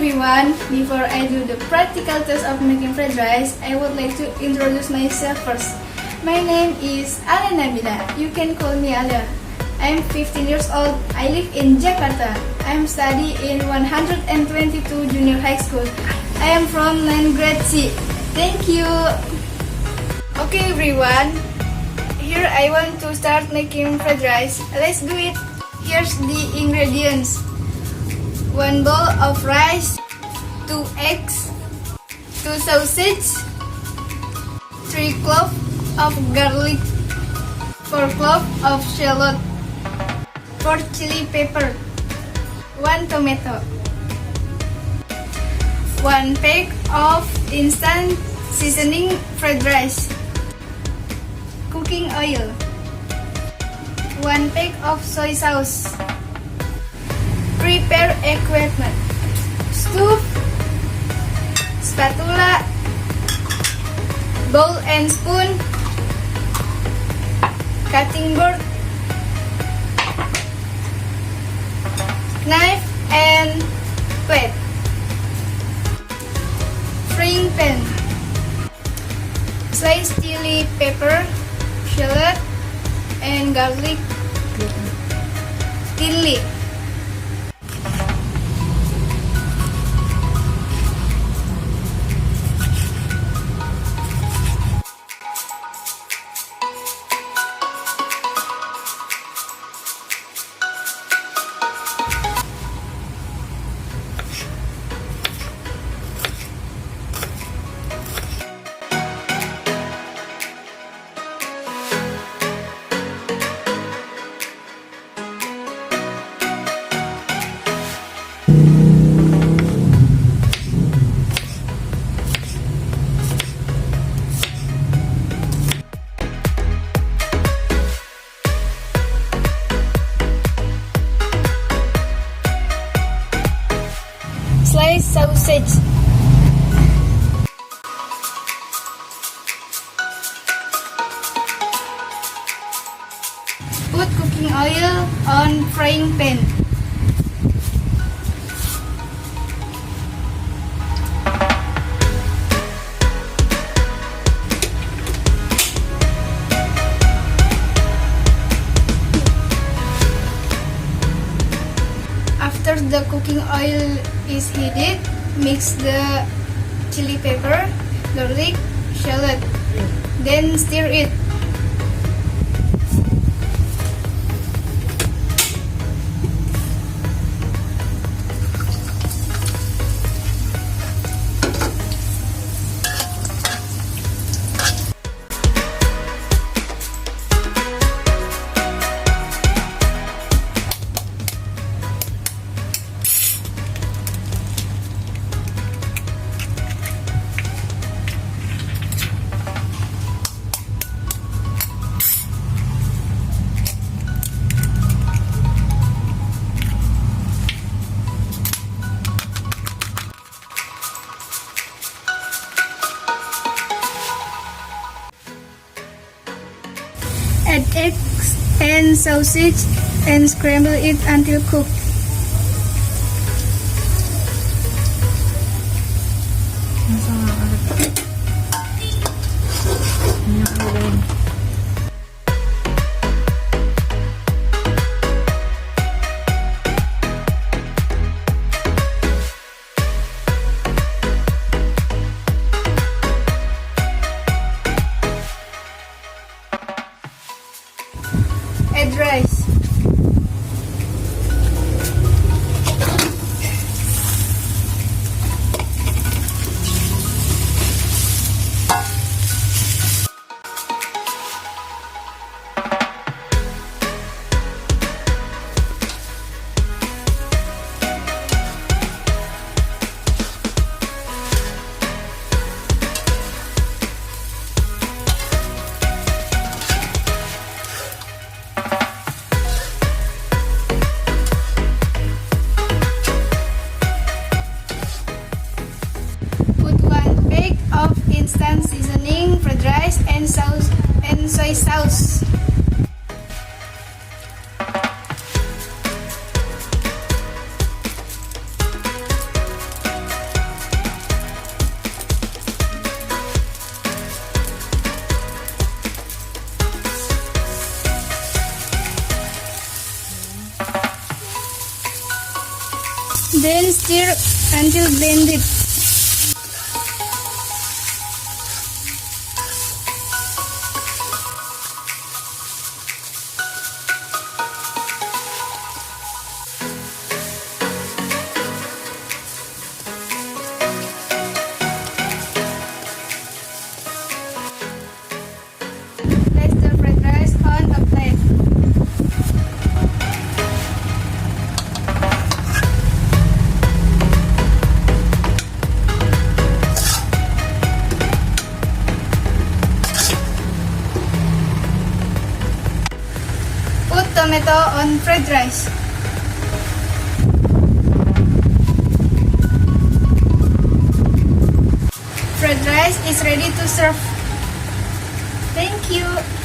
everyone, before I do the practical test of making fried rice, I would like to introduce myself first. My name is Alya Nabila. You can call me Alya. I am 15 years old. I live in Jakarta. I am studying in 122 Junior High School. I am from 9th grade C. Thank you. Okay everyone, here I want to start making fried rice. Let's do it. Here's the ingredients. 1 bowl of rice, 2 eggs, 2 sausage, 3 cloves of garlic, 4 cloves of shallot, 4 chili pepper, 1 tomato, 1 pack of instant seasoning fried rice, cooking oil, 1 pack of soy sauce. Prepare equipment: stove, spatula, bowl and spoon, cutting board, knife and plate, frying pan, sliced chili pepper, shallot, and garlic thinly. Slice sausage. Put cooking oil on frying pan. After the cooking oil is heated, mix the chili pepper, garlic, shallot, then stir it. Add eggs and sausage and scramble it until cooked. Add rice. Then stir until blended. Place the fried rice on a plate. Put tomato on fried rice. Fried rice is ready to serve. Thank you.